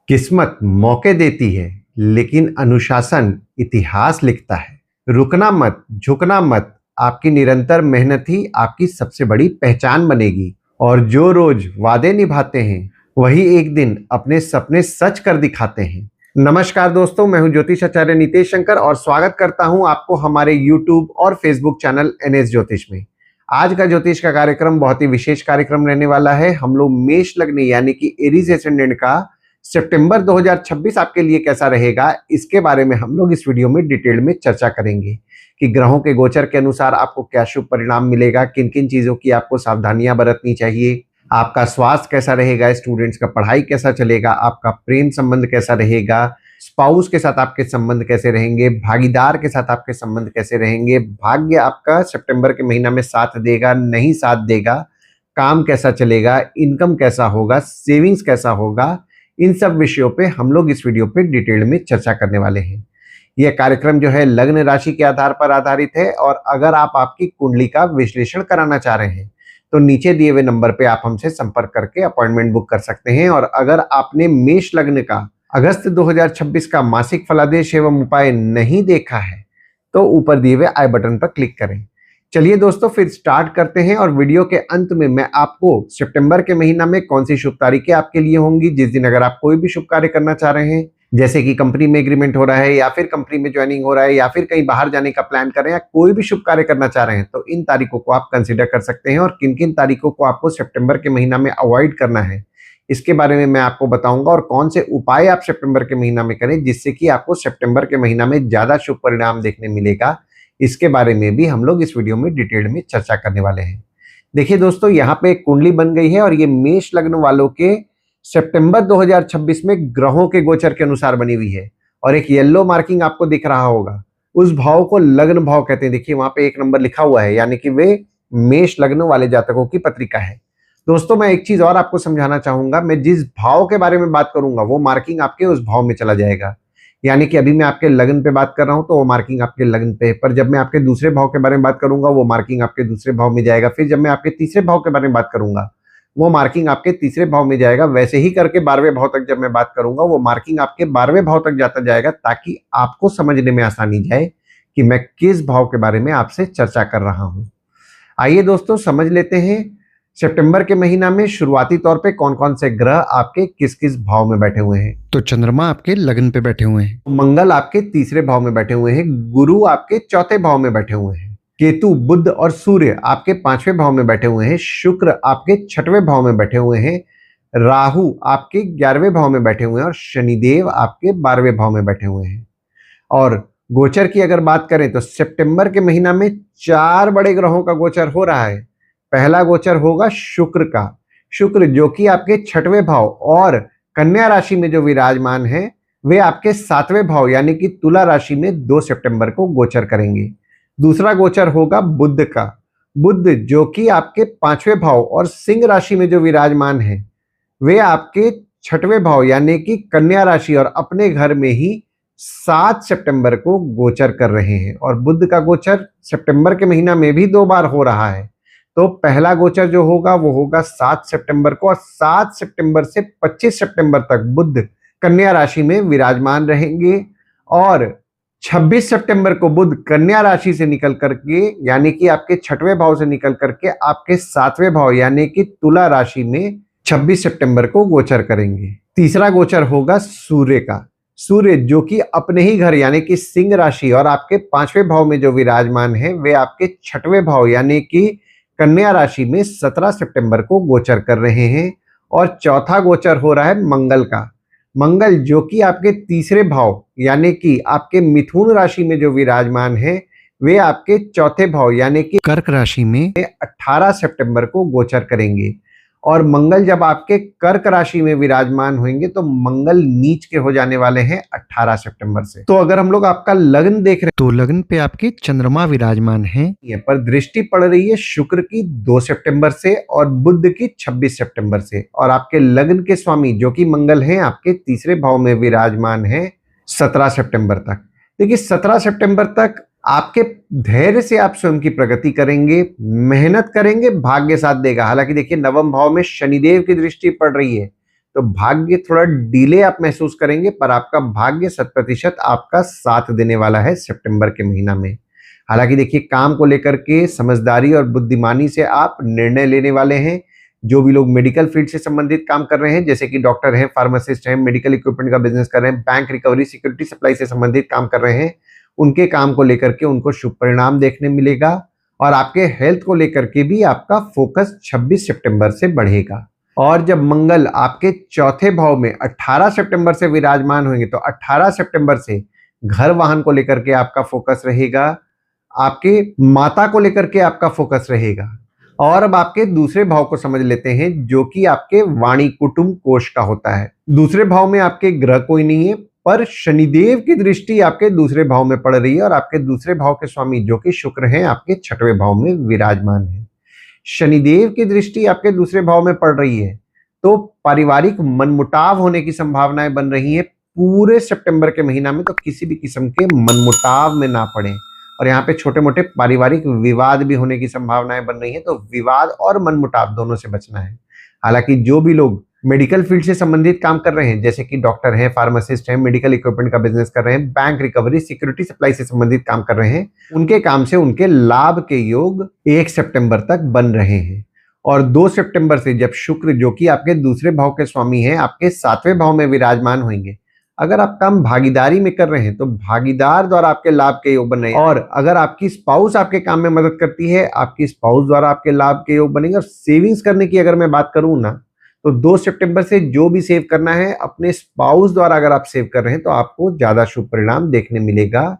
किस्मत मौके देती है, लेकिन अनुशासन इतिहास लिखता है। रुकना मत, झुकना मत, आपकी निरंतर मेहनत ही आपकी सबसे बड़ी पहचान बनेगी। और जो रोज वादे निभाते हैं, वही एक दिन अपने सपने सच कर दिखाते हैं। नमस्कार दोस्तों, मैं हूं ज्योतिष आचार्य नितेश शंकर और स्वागत करता हूं आपको हमारे YouTube और Facebook चैनल NS ज्योतिष में। आज का ज्योतिष का कार्यक्रम बहुत ही विशेष कार्यक्रम रहने वाला है। हम लोग मेष लग्न यानी कि एरीज एसेंडेंट का सितंबर 2026 आपके लिए कैसा रहेगा, इसके बारे में हम लोग इस वीडियो में डिटेल में चर्चा करेंगे कि ग्रहों के गोचर के अनुसार आपको क्या शुभ परिणाम मिलेगा, किन किन चीजों की आपको सावधानियां बरतनी चाहिए, आपका स्वास्थ्य कैसा रहेगा, स्टूडेंट्स का पढ़ाई कैसा चलेगा, आपका प्रेम संबंध कैसा रहेगा, स्पाउस के साथ आपके संबंध कैसे रहेंगे, भागीदार के साथ आपके संबंध कैसे रहेंगे, भाग्य आपका सितंबर के महीना में साथ देगा नहीं साथ देगा, काम कैसा चलेगा, इनकम कैसा होगा, सेविंग्स कैसा होगा, इन सब विषयों पे हम लोग इस वीडियो पे डिटेल में चर्चा करने वाले हैं। यह कार्यक्रम जो है लग्न राशि के आधार पर आधारित है और अगर आप आपकी कुंडली का विश्लेषण कराना चाह रहे हैं तो नीचे दिए हुए नंबर पे आप हमसे संपर्क करके अपॉइंटमेंट बुक कर सकते हैं। और अगर आपने मेष लग्न का अगस्त 2026 का मासिक फलादेश एवं उपाय नहीं देखा है तो ऊपर दिए हुए आई बटन पर क्लिक करें। चलिए दोस्तों, फिर स्टार्ट करते हैं और वीडियो के अंत में मैं आपको सितंबर के महीना में कौन सी शुभ तारीखें आपके लिए होंगी, जिस दिन अगर आप कोई भी शुभ कार्य करना चाह रहे हैं, जैसे कि कंपनी में एग्रीमेंट हो रहा है या फिर कंपनी में ज्वाइनिंग हो रहा है या फिर कहीं बाहर जाने का प्लान कर रहे हैं या कोई भी शुभ कार्य करना चाह रहे हैं, तो इन तारीखों को आप कंसिडर कर सकते हैं। और किन किन तारीखों को आपको सितंबर के महीना में अवॉइड करना है, इसके बारे में मैं आपको बताऊंगा और कौन से उपाय आप सितंबर के महीना में करें जिससे कि आपको सितंबर के महीना में ज्यादा शुभ परिणाम देखने मिलेगा, इसके बारे में भी हम लोग इस वीडियो में डिटेल में चर्चा करने वाले हैं। देखिए दोस्तों, यहाँ पे एक कुंडली बन गई है और ये मेष लग्न वालों के सितंबर 2026 में ग्रहों के गोचर के अनुसार बनी हुई है। और एक येलो मार्किंग आपको दिख रहा होगा, उस भाव को लग्न भाव कहते हैं। देखिए वहां पे 1 नंबर लिखा हुआ है, यानी कि वे मेष लग्न वाले जातकों की पत्रिका है। दोस्तों, मैं एक चीज और आपको समझाना चाहूंगा, मैं जिस भाव के बारे में बात करूंगा वो मार्किंग आपके उस भाव में चला जाएगा। यानी कि अभी मैं आपके लग्न पे बात कर रहा हूं तो वो मार्किंग आपके लग्न पे है, पर जब मैं आपके दूसरे भाव के बारे में बात करूंगा वो मार्किंग आपके दूसरे भाव में जाएगा। फिर जब मैं आपके तीसरे भाव के बारे में बात करूंगा वो मार्किंग आपके तीसरे भाव में जाएगा। वैसे ही करके 12वें भाव तक जब मैं बात करूंगा वो मार्किंग आपके 12वें भाव तक जाता जाएगा, ताकि आपको समझने में आसानी जाए कि मैं किस भाव के बारे में आपसे चर्चा कर रहा हूं। आइए दोस्तों, समझ लेते हैं सितंबर के महीना में शुरुआती तौर पे कौन कौन से ग्रह आपके किस किस भाव में बैठे हुए हैं। तो चंद्रमा आपके लग्न पे बैठे हुए हैं, मंगल आपके तीसरे भाव में बैठे हुए हैं, गुरु आपके चौथे भाव में बैठे हुए हैं, केतु, बुध और सूर्य आपके 5वें भाव में बैठे हुए हैं, शुक्र आपके 6वें भाव में बैठे हुए हैं, राहु आपके 11वें भाव में बैठे हुए हैं और शनिदेव आपके 12वें भाव में बैठे हुए हैं। और गोचर की अगर बात करें तो सितंबर के महीना में 4 बड़े ग्रहों का गोचर हो रहा है। पहला गोचर होगा शुक्र का। शुक्र जो कि आपके 6वें भाव और कन्या राशि में जो विराजमान है वे आपके 7वें भाव यानी कि तुला राशि में 2 सितंबर को गोचर करेंगे। दूसरा गोचर होगा बुध का। बुध जो कि आपके 5वें भाव और सिंह राशि में जो विराजमान है वे आपके 6वें भाव यानी कि कन्या राशि और अपने घर में ही 7 सितंबर को गोचर कर रहे हैं। और बुध का गोचर सितंबर के महीना में भी 2 बार हो रहा है। तो पहला गोचर जो होगा वो होगा 7 सितंबर को और 7 सितंबर से 25 सितंबर तक बुध कन्या राशि में विराजमान रहेंगे। और 26 सितंबर को बुध कन्या राशि से निकल करके यानी कि आपके 6वें भाव से निकल करके आपके 7वें भाव यानी कि तुला राशि में 26 सितंबर को गोचर करेंगे। तीसरा गोचर होगा सूर्य का। सूर्य जो कि अपने ही घर यानी कि सिंह राशि और आपके 5वें भाव में जो विराजमान है वे आपके 6वें भाव यानी कि कन्या राशि में 17 सितंबर को गोचर कर रहे हैं। और चौथा गोचर हो रहा है मंगल का। मंगल जो कि आपके तीसरे भाव यानी कि आपके मिथुन राशि में जो विराजमान है वे आपके चौथे भाव यानी कि कर्क राशि में 18 सितंबर को गोचर करेंगे। और मंगल जब आपके कर्क राशि में विराजमान होंगे तो मंगल नीच के हो जाने वाले हैं 18 सितंबर से। तो अगर हम लोग आपका लग्न देख रहे हैं तो लग्न पे आपके चंद्रमा विराजमान हैं, पर दृष्टि पड़ रही है शुक्र की 2 सितंबर से और बुध की 26 सितंबर से। और आपके लग्न के स्वामी जो कि मंगल हैं आपके तीसरे भाव में विराजमान है 17 सितंबर तक। देखिए 17 सितंबर तक आपके धैर्य से आप स्वयं की प्रगति करेंगे, मेहनत करेंगे, भाग्य साथ देगा। हालांकि देखिए नवम भाव में शनिदेव की दृष्टि पड़ रही है तो भाग्य थोड़ा डिले आप महसूस करेंगे, पर आपका भाग्य 100% आपका साथ देने वाला है सितंबर के महीना में। हालांकि देखिए, काम को लेकर के समझदारी और बुद्धिमानी से आप निर्णय लेने वाले हैं। जो भी लोग मेडिकल फील्ड से संबंधित काम कर रहे हैं, जैसे कि डॉक्टर हैं, फार्मासिस्ट हैं, मेडिकल इक्विपमेंट का बिजनेस कर रहे हैं, बैंक रिकवरी, सिक्योरिटी सप्लाई से संबंधित काम कर रहे हैं, उनके काम को लेकर के उनको शुभ परिणाम देखने मिलेगा। और आपके हेल्थ को लेकर के भी आपका फोकस 26 सितंबर से बढ़ेगा। और जब मंगल आपके चौथे भाव में 18 सितंबर से विराजमान होंगे, तो 18 सितंबर से घर वाहन को लेकर के आपका फोकस रहेगा, आपके माता को लेकर के आपका फोकस रहेगा। और अब आपके दूसरे भाव को समझ लेते हैं, जो कि आपके वाणी कुटुंब कोष का होता है। दूसरे भाव में आपके ग्रह कोई नहीं है, पर शनिदेव की दृष्टि आपके दूसरे भाव में पड़ रही है, और आपके दूसरे भाव के स्वामी जो कि शुक्र हैं, आपके छठवें भाव में विराजमान है। शनिदेव की दृष्टि आपके दूसरे भाव में पड़ रही है, तो पारिवारिक मनमुटाव होने की संभावनाएं बन रही हैं पूरे सितंबर के महीना में। तो किसी भी किस्म के मनमुटाव में ना पड़े, और यहाँ पे छोटे मोटे पारिवारिक विवाद भी होने की संभावनाएं बन रही हैं, तो विवाद और मनमुटाव दोनों से बचना है। हालांकि जो भी लोग मेडिकल फील्ड से संबंधित काम कर रहे हैं, जैसे कि डॉक्टर हैं, फार्मासिस्ट हैं, मेडिकल इक्विपमेंट का बिजनेस कर रहे हैं, बैंक रिकवरी, सिक्योरिटी सप्लाई से संबंधित काम कर रहे हैं, उनके काम से उनके लाभ के योग 1 सितंबर तक बन रहे हैं। और 2 सितंबर से जब शुक्र, जो कि आपके दूसरे भाव के स्वामी हैं, आपके 7वें भाव में विराजमान होंगे, अगर आप काम भागीदारी में कर रहे हैं तो भागीदार द्वारा आपके लाभ के योग बन रहे हैं। और अगर आपकी स्पाउस आपके काम में मदद करती है, आपकी स्पाउस द्वारा आपके लाभ के योग बनेंगे। और सेविंग्स करने की अगर मैं बात करूं ना, तो 2 सितंबर से जो भी सेव करना है अपने स्पाउस द्वारा अगर आप सेव कर रहे हैं, तो आपको ज्यादा शुभ परिणाम देखने मिलेगा।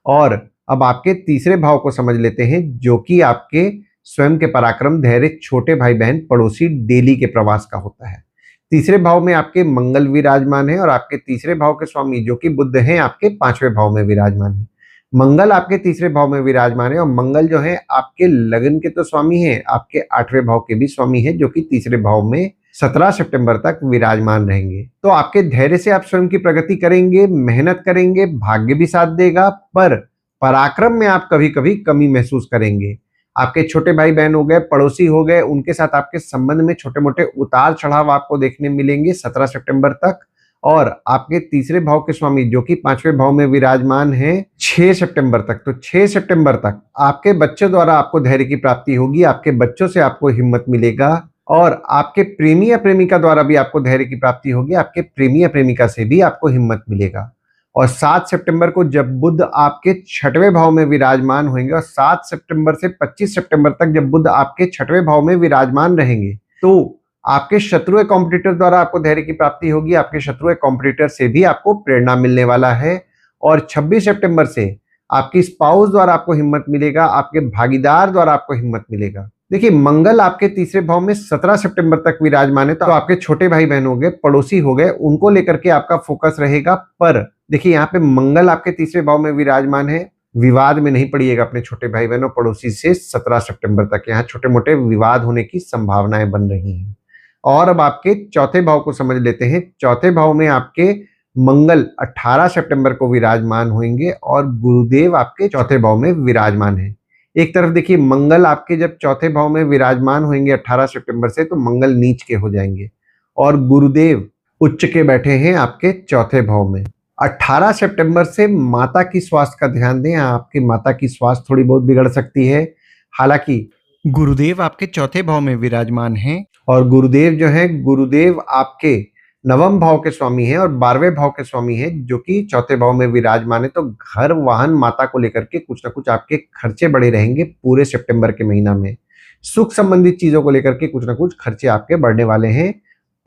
और अब आपके तीसरे भाव को समझ लेते हैं, जो कि आपके स्वयं के पराक्रम, धैर्य, छोटे भाई बहन, पड़ोसी, डेली के प्रवास का होता है। तीसरे भाव में आपके मंगल विराजमान है, और आपके तीसरे भाव के स्वामी जो कि बुध हैं, आपके 5वें भाव में विराजमान है। मंगल आपके तीसरे भाव में विराजमान है, और मंगल जो है आपके लगन के तो स्वामी हैं, आपके 8वें भाव के भी स्वामी हैं, जो कि तीसरे भाव में 17 सितंबर तक विराजमान रहेंगे। तो आपके धैर्य से आप स्वयं की प्रगति करेंगे, मेहनत करेंगे, भाग्य भी साथ देगा, पर पराक्रम में आप कभी कभी कमी महसूस करेंगे। आपके छोटे भाई बहन हो गए, पड़ोसी हो गए, उनके साथ आपके संबंध में छोटे मोटे उतार चढ़ाव आपको देखने मिलेंगे 17 सितंबर तक। और आपके तीसरे भाव के स्वामी जो कि 5वें भाव में विराजमान हैं 6 सितंबर तक। तो 6 सितंबर तक आपके बच्चों द्वारा आपको धैर्य की प्राप्ति होगी, आपके बच्चों से आपको हिम्मत मिलेगा, और आपके प्रेमी या प्रेमिका द्वारा भी आपको धैर्य की प्राप्ति होगी, आपके प्रेमी या प्रेमिका से भी आपको हिम्मत मिलेगा। और 7 सितंबर को जब बुध आपके 6वें भाव में विराजमान होंगे, और 7 सितंबर से 25 सितंबर तक जब बुध आपके 6वें भाव में विराजमान रहेंगे, तो आपके शत्रु कॉम्पिटिटर द्वारा आपको धैर्य की प्राप्ति होगी, आपके शत्रु कॉम्पिटिटर से भी आपको प्रेरणा मिलने वाला है। और 26 सितंबर से आपकी स्पाउस द्वारा आपको हिम्मत मिलेगा, आपके भागीदार द्वारा आपको हिम्मत मिलेगा। देखिए, मंगल आपके तीसरे भाव में 17 सितंबर तक विराजमान है, तो आपके छोटे भाई बहन हो गए, पड़ोसी हो गए, उनको लेकर के आपका फोकस रहेगा। पर देखिए, यहाँ पे मंगल आपके तीसरे भाव में विराजमान है, विवाद में नहीं पड़िएगा अपने छोटे भाई बहन और पड़ोसी से 17 सितंबर तक। यहाँ छोटे मोटे विवाद होने की संभावनाएं बन रही हैं। और अब आपके चौथे भाव को समझ लेते हैं। चौथे भाव में आपके मंगल 18 सितंबर को विराजमान होंगे, और गुरुदेव आपके चौथे भाव में विराजमान है। एक तरफ देखिए, मंगल आपके जब चौथे भाव में विराजमान होंगे 18 सितंबर से, तो मंगल नीच के हो जाएंगे, और गुरुदेव उच्च के बैठे हैं आपके चौथे भाव में। 18 सितंबर से माता की स्वास्थ्य का ध्यान दें, आपकी माता की स्वास्थ्य थोड़ी बहुत बिगड़ सकती है। हालांकि गुरुदेव आपके चौथे भाव में विराजमान हैं, और गुरुदेव जो है, गुरुदेव आपके 9वें भाव के स्वामी हैं और 12वें भाव के स्वामी हैं, जो कि चौथे भाव में विराजमान है। तो घर, वाहन, माता को लेकर के कुछ ना कुछ आपके खर्चे बढ़े रहेंगे पूरे सितंबर के महीना में। सुख संबंधित चीजों को लेकर के कुछ ना कुछ खर्चे आपके बढ़ने वाले हैं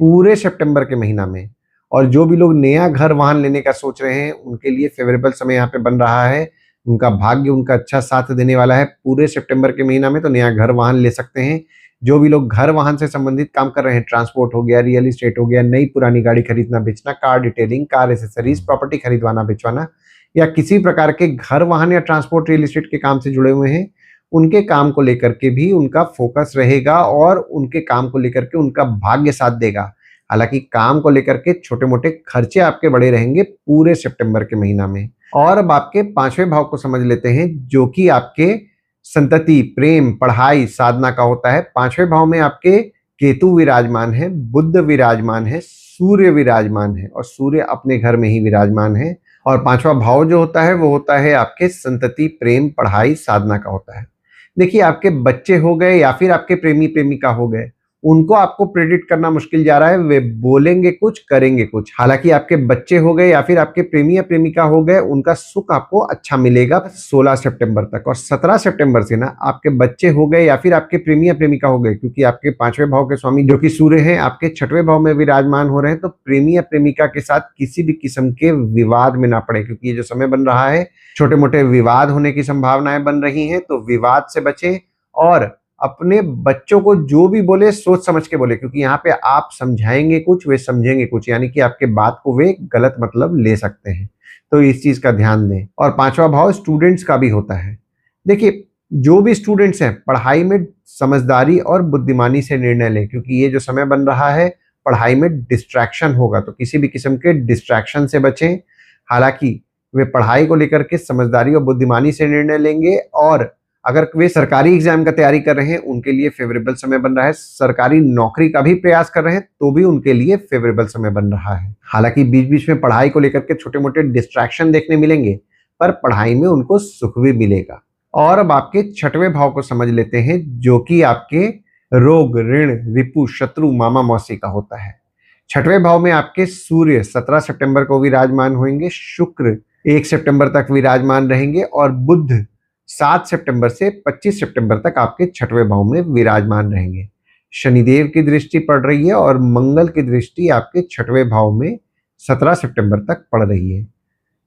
पूरे सितंबर के महीना में। और जो भी लोग नया घर, वाहन लेने का सोच रहे हैं, उनके लिए फेवरेबल समय यहाँ पे बन रहा है। उनका भाग्य उनका अच्छा साथ देने वाला है पूरे सितंबर के महीना में, तो नया घर, वाहन ले सकते हैं। जो भी लोग घर, वाहन से संबंधित काम कर रहे हैं, ट्रांसपोर्ट हो गया, रियल एस्टेट हो गया, नई पुरानी गाड़ी खरीदना बेचना, car detailing, car accessories, property खरीदवाना बेचवाना, या किसी प्रकार के घर, वाहन या ट्रांसपोर्ट, रियल एस्टेट के काम से जुड़े हुए हैं, उनके काम को लेकर के भी उनका फोकस रहेगा, और उनके काम को लेकर के उनका भाग्य साथ देगा। हालांकि काम को लेकर के छोटे मोटे खर्चे आपके बड़े रहेंगे पूरे सितंबर के महीना में। और अब आपके 5वें भाव को समझ लेते हैं, जो कि आपके संतति, प्रेम, पढ़ाई, साधना का होता है। 5वें भाव में आपके केतु विराजमान है, बुध विराजमान है, सूर्य विराजमान है और सूर्य अपने घर में ही विराजमान है। और पांचवा भाव जो होता है वो होता है आपके संतति, प्रेम, पढ़ाई, साधना का होता है। देखिए, आपके बच्चे हो गए या फिर आपके प्रेमी प्रेमिका हो गए, उनको आपको प्रेडिक्ट करना मुश्किल जा रहा है। वे बोलेंगे कुछ, करेंगे कुछ। हालांकि आपके बच्चे हो गए या फिर आपके प्रेमी या प्रेमिका हो गए, उनका सुख आपको अच्छा मिलेगा 16 सितंबर तक। और 17 सितंबर से ना आपके बच्चे हो गए या फिर आपके प्रेमी या प्रेमिका हो गए, क्योंकि आपके पांचवें भाव के स्वामी जो कि सूर्य हैं आपके छठवें भाव में विराजमान हो रहे हैं, तो प्रेमी या प्रेमिका के साथ किसी भी किस्म के विवाद में ना पड़े, क्योंकि ये जो समय बन रहा है छोटे मोटे विवाद होने की संभावनाएं बन रही हैं। तो विवाद से बचें और अपने बच्चों को जो भी बोले सोच समझ के बोले, क्योंकि यहाँ पे आप समझाएंगे कुछ, वे समझेंगे कुछ, यानी कि आपके बात को वे गलत मतलब ले सकते हैं। तो इस चीज का ध्यान दें। और पांचवा भाव स्टूडेंट्स का भी होता है। देखिए, जो भी स्टूडेंट्स हैं पढ़ाई में समझदारी और बुद्धिमानी से निर्णय लें, क्योंकि ये जो समय बन रहा है पढ़ाई में डिस्ट्रैक्शन होगा, तो किसी भी किस्म के डिस्ट्रैक्शन से बचें। हालांकि वे पढ़ाई को लेकर के समझदारी और बुद्धिमानी से निर्णय लेंगे। और अगर वे सरकारी एग्जाम का तैयारी कर रहे हैं उनके लिए फेवरेबल समय बन रहा है। सरकारी नौकरी का भी प्रयास कर रहे हैं तो भी उनके लिए फेवरेबल समय बन रहा है। हालांकि बीच बीच में पढ़ाई को लेकर के छोटे मोटे डिस्ट्रैक्शन देखने मिलेंगे, पर पढ़ाई में उनको सुख भी मिलेगा। और अब आपके छठवें भाव को समझ लेते हैं, जो कि आपके रोग, ऋण, रिपु, शत्रु, मामा मौसी का होता है। छठवें भाव में आपके सूर्य 17 सितंबर को विराजमान होंगे, शुक्र 1 सितंबर तक विराजमान रहेंगे और बुध 7 सितंबर से 25 सितंबर तक आपके छठवें भाव में विराजमान रहेंगे। शनिदेव की दृष्टि पड़ रही है और मंगल की दृष्टि आपके छठवें भाव में 17 सितंबर तक पड़ रही है।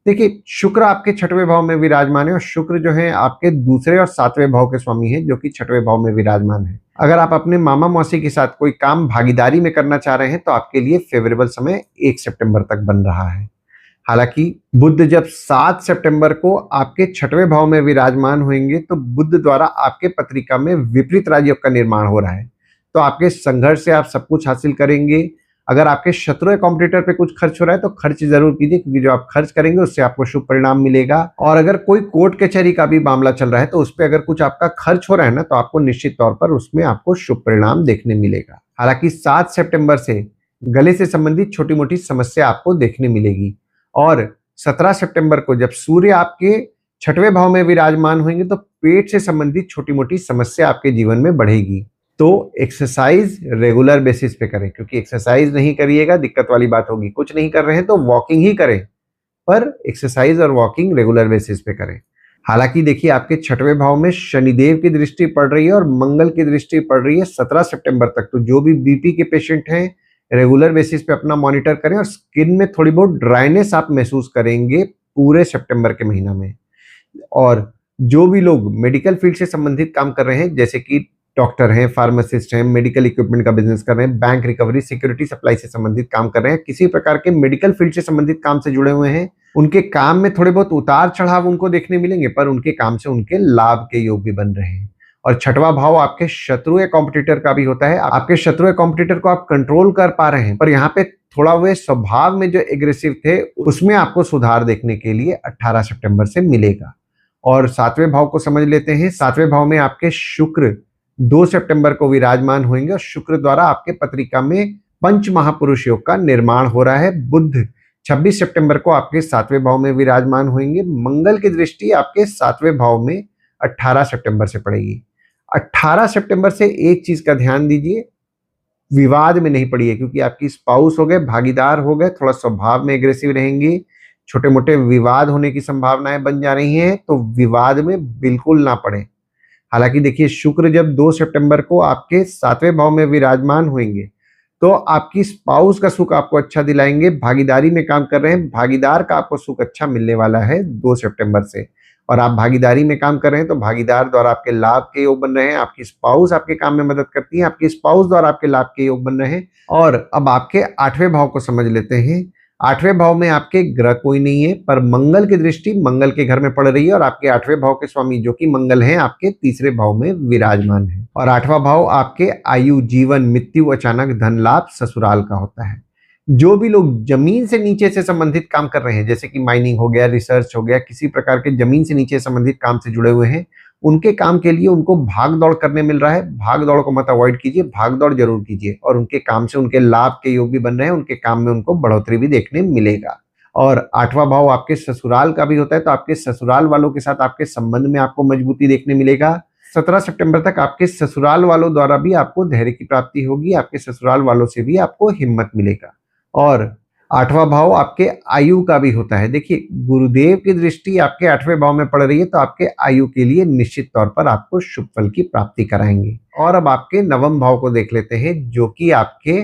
देखिए, शुक्र आपके छठवें भाव में विराजमान है और शुक्र जो है आपके दूसरे और सातवें भाव के स्वामी है, जो कि छठवें भाव में विराजमान है। अगर आप अपने मामा मौसी के साथ कोई काम भागीदारी में करना चाह रहे हैं तो आपके लिए फेवरेबल समय 1 सितंबर तक बन रहा है। हालांकि बुध जब 7 सितंबर को आपके छठवें भाव में विराजमान होंगे तो बुध द्वारा आपके पत्रिका में विपरीत राजयोग का निर्माण हो रहा है। तो आपके संघर्ष से आप सब कुछ हासिल करेंगे। अगर आपके शत्रु या कॉम्पिटिटर पे कुछ खर्च हो रहा है तो खर्च जरूर कीजिए, क्योंकि जो आप खर्च करेंगे उससे आपको शुभ परिणाम मिलेगा। और अगर कोई कोर्ट कचहरी का भी मामला चल रहा है तो उस पर अगर कुछ आपका खर्च हो रहा है ना, तो आपको निश्चित तौर पर उसमें आपको शुभ परिणाम देखने मिलेगा। हालांकि 7 सितंबर से गले से संबंधित छोटी मोटी समस्या आपको देखने मिलेगी। और 17 सितंबर को जब सूर्य आपके छठवें भाव में विराजमान होंगे तो पेट से संबंधित छोटी मोटी समस्या आपके जीवन में बढ़ेगी। तो एक्सरसाइज रेगुलर बेसिस पे करें, क्योंकि एक्सरसाइज नहीं करिएगा दिक्कत वाली बात होगी। कुछ नहीं कर रहे हैं तो वॉकिंग ही करें, पर एक्सरसाइज और वॉकिंग रेगुलर बेसिस पे करें। हालांकि देखिए, आपके छठवें भाव में शनिदेव की दृष्टि पड़ रही है और मंगल की दृष्टि पड़ रही है 17 सितंबर तक। तो जो भी बीपी के पेशेंट हैं रेगुलर बेसिस पे अपना मॉनिटर करें। और स्किन में थोड़ी बहुत ड्राइनेस आप महसूस करेंगे पूरे सितंबर के महीना में। और जो भी लोग मेडिकल फील्ड से संबंधित काम कर रहे हैं, जैसे कि डॉक्टर हैं, फार्मासिस्ट हैं, मेडिकल इक्विपमेंट का बिजनेस कर रहे हैं, बैंक रिकवरी, सिक्योरिटी सप्लाई से संबंधित काम कर रहे हैं, किसी प्रकार के मेडिकल फील्ड से संबंधित काम से जुड़े हुए हैं, उनके काम में थोड़े बहुत उतार चढ़ाव उनको देखने मिलेंगे, पर उनके काम से उनके लाभ के योग भी बन रहे हैं। और छठवां भाव आपके शत्रु या कॉम्पिटिटर का भी होता है। आपके शत्रु या कॉम्पिटिटर को आप कंट्रोल कर पा रहे हैं, पर यहाँ पे थोड़ा वे स्वभाव में जो एग्रेसिव थे उसमें आपको सुधार देखने के लिए 18 सितंबर से मिलेगा। और सातवें भाव को समझ लेते हैं। सातवें भाव में आपके शुक्र 2 सितंबर को विराजमान होंगे और शुक्र द्वारा आपके पत्रिका में पंच महापुरुष योग का निर्माण हो रहा है। बुध 26 सितंबर को आपके सातवें भाव में विराजमान होंगे। मंगल की दृष्टि आपके सातवें भाव में 18 सितंबर से पड़ेगी। 18 सितंबर से एक चीज का ध्यान दीजिए, विवाद में नहीं पड़िए, क्योंकि आपकी स्पाउस हो गए, भागीदार हो गए, थोड़ा स्वभाव में एग्रेसिव रहेंगे, छोटे मोटे विवाद होने की संभावनाएं बन जा रही हैं, तो विवाद में बिल्कुल ना पड़े। हालांकि देखिए, शुक्र जब 2 सितंबर को आपके सातवें भाव में विराजमान होंगे तो आपकी स्पाउस का सुख आपको अच्छा दिलाएंगे। भागीदारी में काम कर रहे हैं, भागीदार का आपको सुख अच्छा मिलने वाला है 2 सितंबर से। और आप भागीदारी में काम कर रहे हैं तो भागीदार द्वारा आपके लाभ के योग बन रहे हैं। आपकी स्पाउस आपके काम में मदद करती है, आपकी स्पाउस द्वारा आपके लाभ के योग बन रहे हैं। और अब आपके 8वें भाव को समझ लेते हैं। 8वें भाव में आपके ग्रह कोई नहीं है, पर मंगल की दृष्टि मंगल के घर में पड़ रही है और आपके 8वें भाव के स्वामी जो कि मंगल हैं आपके तीसरे भाव में विराजमान है। और 8वां भाव आपके आयु, जीवन, मृत्यु, अचानक धन लाभ, ससुराल का होता है। जो भी लोग जमीन से नीचे से संबंधित काम कर रहे हैं, जैसे कि माइनिंग हो गया, रिसर्च हो गया, किसी प्रकार के जमीन से नीचे संबंधित काम से जुड़े हुए हैं, उनके काम के लिए उनको भाग दौड़ करने मिल रहा है। भाग दौड़ को मत अवॉइड कीजिए, भाग दौड़ जरूर कीजिए, और उनके काम से उनके लाभ के योग भी बन रहे हैं, उनके काम में उनको बढ़ोतरी भी देखने मिलेगा। और 8वां भाव आपके ससुराल का भी होता है, तो आपके ससुराल वालों के साथ आपके संबंध में आपको मजबूती देखने मिलेगा। 17 सितंबर तक आपके ससुराल वालों द्वारा भी आपको धैर्य की प्राप्ति होगी, आपके ससुराल वालों से भी आपको हिम्मत मिलेगा। और 8वां भाव आपके आयु का भी होता है। देखिए, गुरुदेव की दृष्टि आपके 8वें भाव में पड़ रही है, तो आपके आयु के लिए निश्चित तौर पर आपको शुभ फल की प्राप्ति कराएंगे। और अब आपके 9वें भाव को देख लेते हैं, जो कि आपके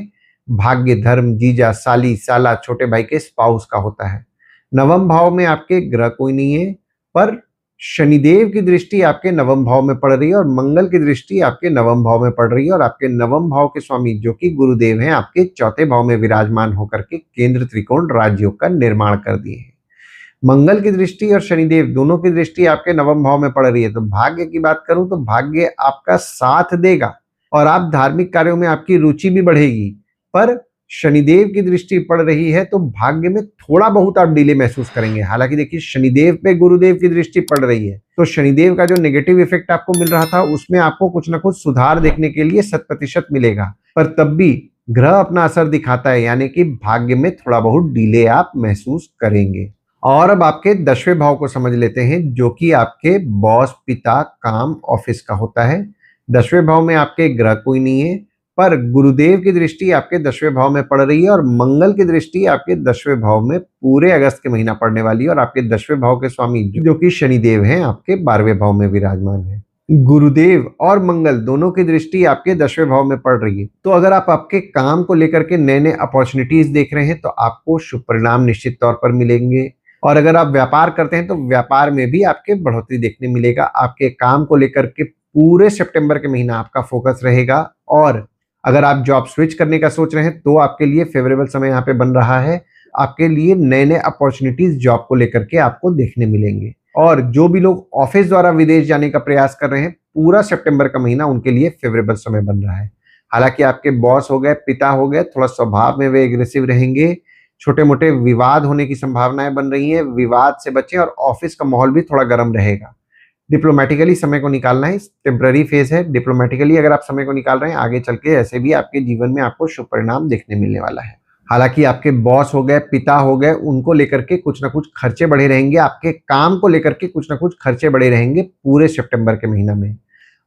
भाग्य, धर्म, जीजा, साली, साला, छोटे भाई के स्पाउस का होता है। 9वें भाव में आपके ग्रह कोई नहीं है, पर शनिदेव की दृष्टि आपके 9वें भाव में पड़ रही है और मंगल की दृष्टि आपके 9वें भाव में पड़ रही है। और आपके 9वें भाव के स्वामी जो कि गुरुदेव हैं, आपके 4थे भाव में विराजमान होकर के केंद्र त्रिकोण राजयोग का निर्माण कर दिए हैं। मंगल की दृष्टि और शनिदेव दोनों की दृष्टि आपके 9वें भाव में पड़ रही है। तो भाग्य की बात करूं तो भाग्य आपका साथ देगा और आप धार्मिक कार्यों में आपकी रुचि भी बढ़ेगी, पर शनिदेव की दृष्टि पड़ रही है तो भाग्य में थोड़ा बहुत आप डिले महसूस करेंगे। हालांकि देखिए, शनिदेव पे गुरुदेव की दृष्टि पड़ रही है, तो शनिदेव का जो नेगेटिव इफेक्ट आपको मिल रहा था उसमें आपको कुछ ना कुछ सुधार देखने के लिए 100% मिलेगा, पर तब भी ग्रह अपना असर दिखाता है, यानी कि भाग्य में थोड़ा बहुत डिले आप महसूस करेंगे। और अब आपके 10वें भाव को समझ लेते हैं, जो कि आपके बॉस, पिता, काम, ऑफिस का होता है। 10वें भाव में आपके ग्रह कोई नहीं है, पर गुरुदेव की दृष्टि आपके 10वें भाव में पड़ रही है और मंगल की दृष्टि आपके 10वें भाव में पूरे अगस्त के महीना पड़ने वाली है। और आपके 10वें भाव के स्वामी जो कि शनिदेव हैं, आपके 12वें भाव में विराजमान है। गुरुदेव और मंगल दोनों की दृष्टि आपके 10वें भाव में पड़ रही है, तो अगर आप आपके काम को लेकर के नए नए अपॉर्चुनिटीज देख रहे हैं तो आपको शुभ परिणाम निश्चित तौर पर मिलेंगे। और अगर आप व्यापार करते हैं तो व्यापार में भी आपके बढ़ोतरी देखने मिलेगा। आपके काम को लेकर के पूरे सितंबर के महीना आपका फोकस रहेगा। और अगर आप जॉब स्विच करने का सोच रहे हैं तो आपके लिए फेवरेबल समय यहाँ पे बन रहा है। आपके लिए नए नए अपॉर्चुनिटीज जॉब को लेकर के आपको देखने मिलेंगे। और जो भी लोग ऑफिस द्वारा विदेश जाने का प्रयास कर रहे हैं, पूरा सितंबर का महीना उनके लिए फेवरेबल समय बन रहा है। हालांकि आपके बॉस हो गए, पिता हो गए, थोड़ा स्वभाव में वे एग्रेसिव रहेंगे, छोटे मोटे विवाद होने की संभावनाएं बन रही है, विवाद से बचें। और ऑफिस का माहौल भी थोड़ा गर्म रहेगा। डिप्लोमेटिकली समय को निकालना है, टेम्पररी फेज है। डिप्लोमेटिकली अगर आप समय को निकाल रहे हैं, आगे चल के ऐसे भी आपके जीवन में आपको शुभ परिणाम देखने मिलने वाला है। हालांकि आपके बॉस हो गए, पिता हो गए, उनको लेकर के कुछ ना कुछ खर्चे बढ़े रहेंगे, आपके काम को लेकर के कुछ ना कुछ खर्चे बढ़े रहेंगे पूरे सितंबर के महीना में।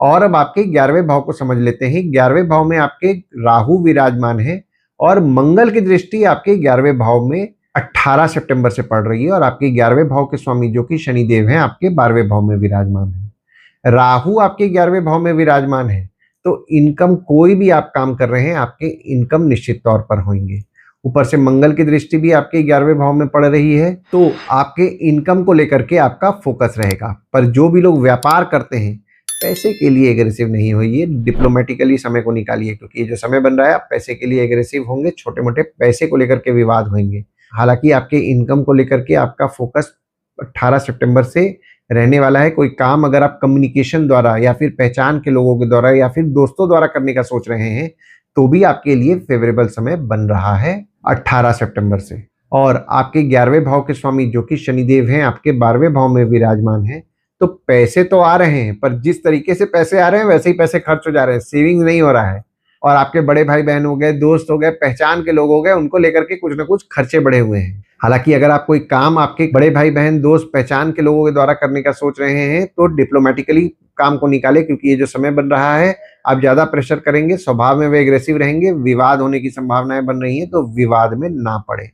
और अब आपके 11वें भाव को समझ लेते हैं। 11वें भाव में आपके राहु विराजमान है और मंगल की दृष्टि आपके 11वें भाव में 18 सितंबर से पड़ रही है। और आपके 11वें भाव के स्वामी जो कि शनिदेव हैं, आपके 12वें भाव में विराजमान है। राहु आपके 11वें भाव में विराजमान है, तो इनकम, कोई भी आप काम कर रहे हैं, आपके इनकम निश्चित तौर पर होंगे। ऊपर से मंगल की दृष्टि भी आपके 11वें भाव में पड़ रही है, तो आपके इनकम को लेकर के आपका फोकस रहेगा। पर जो भी लोग व्यापार करते हैं, पैसे के लिए एग्रेसिव नहीं होइए, डिप्लोमेटिकली समय को निकालिए, क्योंकि ये जो समय बन रहा है आप पैसे के लिए एग्रेसिव होंगे, छोटे मोटे पैसे को लेकर के विवाद होंगे। हालांकि आपके इनकम को लेकर के आपका फोकस 18 सितंबर से रहने वाला है। कोई काम अगर आप कम्युनिकेशन द्वारा या फिर पहचान के लोगों के द्वारा या फिर दोस्तों द्वारा करने का सोच रहे हैं, तो भी आपके लिए फेवरेबल समय बन रहा है 18 सितंबर से। और आपके 11वें भाव के स्वामी जो कि शनिदेव हैं, आपके 12वें भाव में विराजमान हैं, तो पैसे तो आ रहे हैं, पर जिस तरीके से पैसे आ रहे हैं वैसे ही पैसे खर्च हो जा रहे हैं, सेविंग नहीं हो रहा है। और आपके बड़े भाई बहन हो गए, दोस्त हो गए, पहचान के लोग हो गए, उनको लेकर के कुछ ना कुछ खर्चे बढ़े हुए हैं। हालांकि अगर आप कोई काम आपके बड़े भाई बहन, दोस्त, पहचान के लोगों के द्वारा करने का सोच रहे हैं, तो डिप्लोमेटिकली काम को निकाले, क्योंकि ये जो समय बन रहा है आप ज्यादा प्रेशर करेंगे, स्वभाव में वे एग्रेसिव रहेंगे, विवाद होने की संभावनाएं बन रही हैं, तो विवाद में ना पड़े।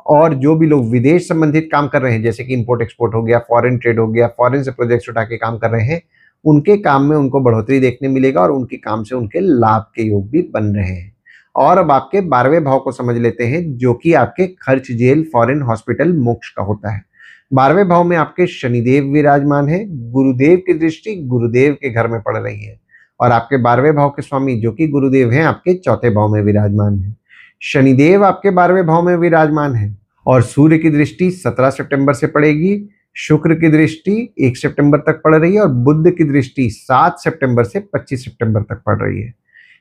और जो भी लोग विदेश संबंधित काम कर रहे हैं, जैसे कि इंपोर्ट एक्सपोर्ट हो गया, फॉरेन ट्रेड हो गया, फॉरेन से प्रोजेक्ट्स उठा के काम कर रहे हैं, उनके काम में उनको बढ़ोतरी देखने मिलेगा और उनके काम से उनके लाभ के योग भी बन रहे हैं। और अब आपके 12वें भाव को समझ लेते हैं, जो कि आपके खर्च, जेल, फॉरेन, हॉस्पिटल, मोक्ष का होता है। 12वें भाव में आपके शनिदेव विराजमान है। गुरुदेव की दृष्टि गुरुदेव के घर में पड़ रही है और आपके 12वें भाव के स्वामी जो कि गुरुदेव हैं, आपके 4थे भाव में विराजमान है। शनिदेव आपके 12वें भाव में विराजमान है और सूर्य की दृष्टि 17 सितंबर से पड़ेगी। शुक्र की दृष्टि 1 सितंबर तक पड़ रही है और बुध की दृष्टि 7 सितंबर से 25 सितंबर तक पड़ रही है।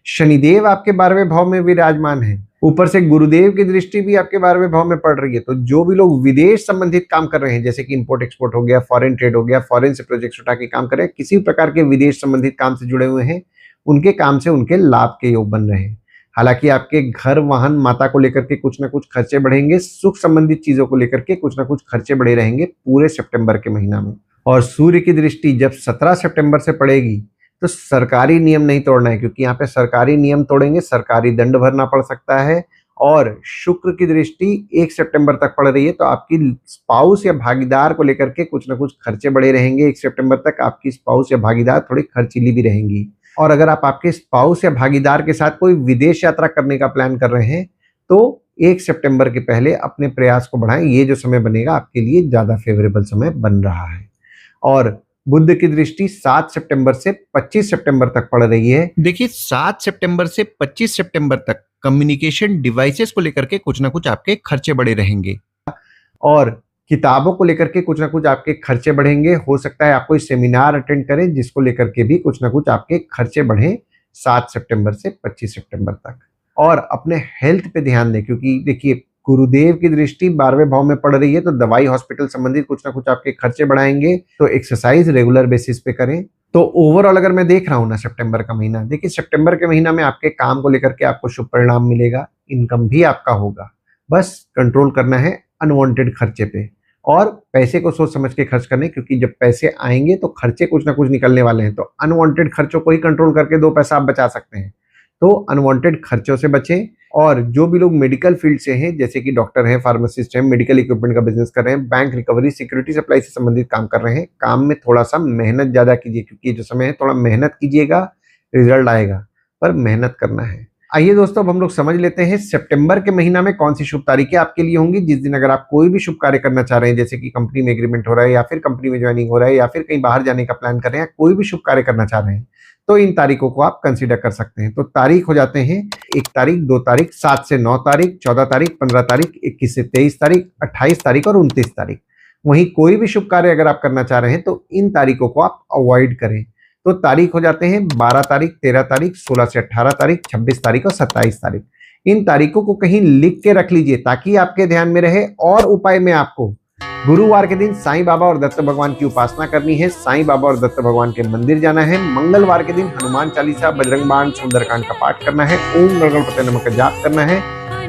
शनिदेव आपके 12वें भाव में विराजमान है ऊपर से गुरुदेव की दृष्टि भी आपके 12वें भाव में पड़ रही है। तो जो भी लोग विदेश संबंधित काम कर रहे हैं, जैसे कि इंपोर्ट एक्सपोर्ट हो गया, फॉरेन ट्रेड हो गया, फॉरेन से प्रोजेक्ट्स उठा के काम कर रहे हैं, किसी भी प्रकार के विदेश संबंधित काम से जुड़े हुए हैं, उनके काम से उनके लाभ के योग बन रहे हैं। हालांकि आपके घर, वाहन, माता को लेकर के कुछ ना कुछ खर्चे बढ़ेंगे। सुख संबंधित चीजों को लेकर के कुछ ना कुछ खर्चे बढ़े रहेंगे पूरे सितंबर के महीना में। और सूर्य की दृष्टि जब 17 सितंबर से पड़ेगी तो सरकारी नियम नहीं तोड़ना है, क्योंकि यहाँ पे सरकारी नियम तोड़ेंगे सरकारी दंड भरना पड़ सकता है। और शुक्र की दृष्टि 1 सितंबर तक पड़ रही है, तो आपकी स्पाउस या भागीदार को लेकर के कुछ ना कुछ खर्चे बढ़े रहेंगे। 1 सितंबर तक आपकी स्पाउस या भागीदार थोड़ी खर्चीली भी रहेंगी। और अगर आप आपके स्पाउस या भागीदार के साथ कोई विदेश यात्रा करने का प्लान कर रहे हैं तो 1 सितंबर के पहले अपने प्रयास को बढ़ाएं। ये जो समय बनेगा आपके लिए ज्यादा फेवरेबल समय बन रहा है। और बुध की दृष्टि 7 सितंबर से 25 सितंबर तक पड़ रही है। देखिए 7 सितंबर से 25 सितंबर तक कम्युनिकेशन डिवाइसेस को लेकर के कुछ ना कुछ आपके खर्चे बढ़े रहेंगे। और किताबों को लेकर के कुछ ना कुछ आपके खर्चे बढ़ेंगे। हो सकता है आप कोई सेमिनार अटेंड करें जिसको लेकर के भी कुछ ना कुछ आपके खर्चे बढ़े 7 सितंबर से 25 सितंबर तक। और अपने हेल्थ पे ध्यान दें, क्योंकि देखिए गुरुदेव की दृष्टि 12वें भाव में पड़ रही है, तो दवाई, हॉस्पिटल संबंधित कुछ ना कुछ आपके खर्चे बढ़ाएंगे। तो एक्सरसाइज रेगुलर बेसिस पे करें। तो ओवरऑल अगर मैं देख रहा हूं ना सितंबर का महीना, देखिए सितंबर के महीना में आपके काम को लेकर के आपको शुभ परिणाम मिलेगा। इनकम भी आपका होगा। बस कंट्रोल करना है अनवांटेड खर्चे पे, और पैसे को सोच समझ के खर्च करने, क्योंकि जब पैसे आएंगे तो खर्चे कुछ ना कुछ निकलने वाले हैं। तो अनवांटेड खर्चों को ही कंट्रोल करके 2 पैसा आप बचा सकते हैं। तो अनवांटेड खर्चों से बचें। और जो भी लोग मेडिकल फील्ड से हैं, जैसे कि डॉक्टर हैं, फार्मासिस्ट हैं, मेडिकल इक्विपमेंट का बिजनेस कर रहे हैं, बैंक रिकवरी, सिक्योरिटी सप्लाई से संबंधित काम कर रहे हैं, काम में थोड़ा सा मेहनत ज्यादा कीजिए, क्योंकि जो समय है थोड़ा मेहनत कीजिएगा, रिजल्ट आएगा, पर मेहनत करना है। आइए दोस्तों, अब हम लोग समझ लेते हैं सितंबर के महीना में कौन सी शुभ तारीखें आपके लिए होंगी। जिस दिन अगर आप कोई भी शुभ कार्य करना चाह रहे हैं, जैसे कि कंपनी में एग्रीमेंट हो रहा है, या फिर कंपनी में ज्वाइनिंग हो रहा है, या फिर कहीं बाहर जाने का प्लान कर रहे हैं, कोई भी शुभ कार्य करना चाह रहे हैं, तो इन तारीखों को आप कंसीडर कर सकते हैं। तो तारीख हो जाते हैं 1 तारीख, 2 तारीख, 7 से 9 तारीख, 14 तारीख, 15 तारीख, 21 से 23 तारीख, 28 तारीख और 29 तारीख। वहीं कोई भी शुभ कार्य अगर आप करना चाह रहे हैं तो इन तारीखों को आप अवॉइड करें। तो तारीख हो जाते हैं 12 तारीख, 13 तारीख, 16 से 18 तारीख, 26 तारीख और 27 तारीख। इन तारीखों को कहीं लिख के रख लीजिए ताकि आपके ध्यान में रहे। और उपाय में आपको गुरुवार के दिन साईं बाबा और दत्त भगवान की उपासना करनी है। साईं बाबा और दत्त भगवान के मंदिर जाना है। मंगलवार के दिन हनुमान चालीसा, बजरंग बाण, सुंदरकांड का पाठ करना है। ओम गणपति नमः का जाप करना है।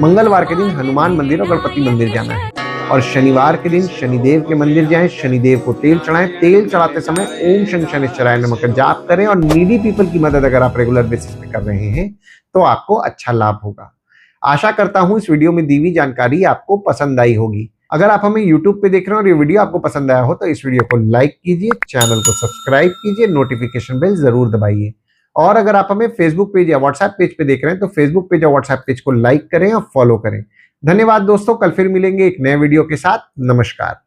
मंगलवार के दिन हनुमान मंदिर और गणपति मंदिर जाना है। और शनिवार के दिन शनिदेव के मंदिर जाएं, शनिदेव को तेल चढ़ाएं। तेल चढ़ाते समय ओम शनि शनिश्चराय नमः का जाप करें। और नीडी पीपल की मदद अगर आप रेगुलर बेसिस पे कर रहे हैं तो आपको अच्छा लाभ होगा। आशा करता हूं इस वीडियो में दी हुई जानकारी आपको पसंद आई होगी। अगर आप हमें YouTube पे देख रहे हैं और ये वीडियो आपको पसंद आया हो तो इस वीडियो को लाइक कीजिए, चैनल को सब्सक्राइब कीजिए, नोटिफिकेशन बेल जरूर दबाइए। और अगर आप हमें फेसबुक पेज या व्हाट्सएप पेज पे देख रहे हैं तो फेसबुक पेज या व्हाट्सएप पेज को लाइक करें और फॉलो करें। धन्यवाद दोस्तों, कल फिर मिलेंगे एक नए वीडियो के साथ। नमस्कार।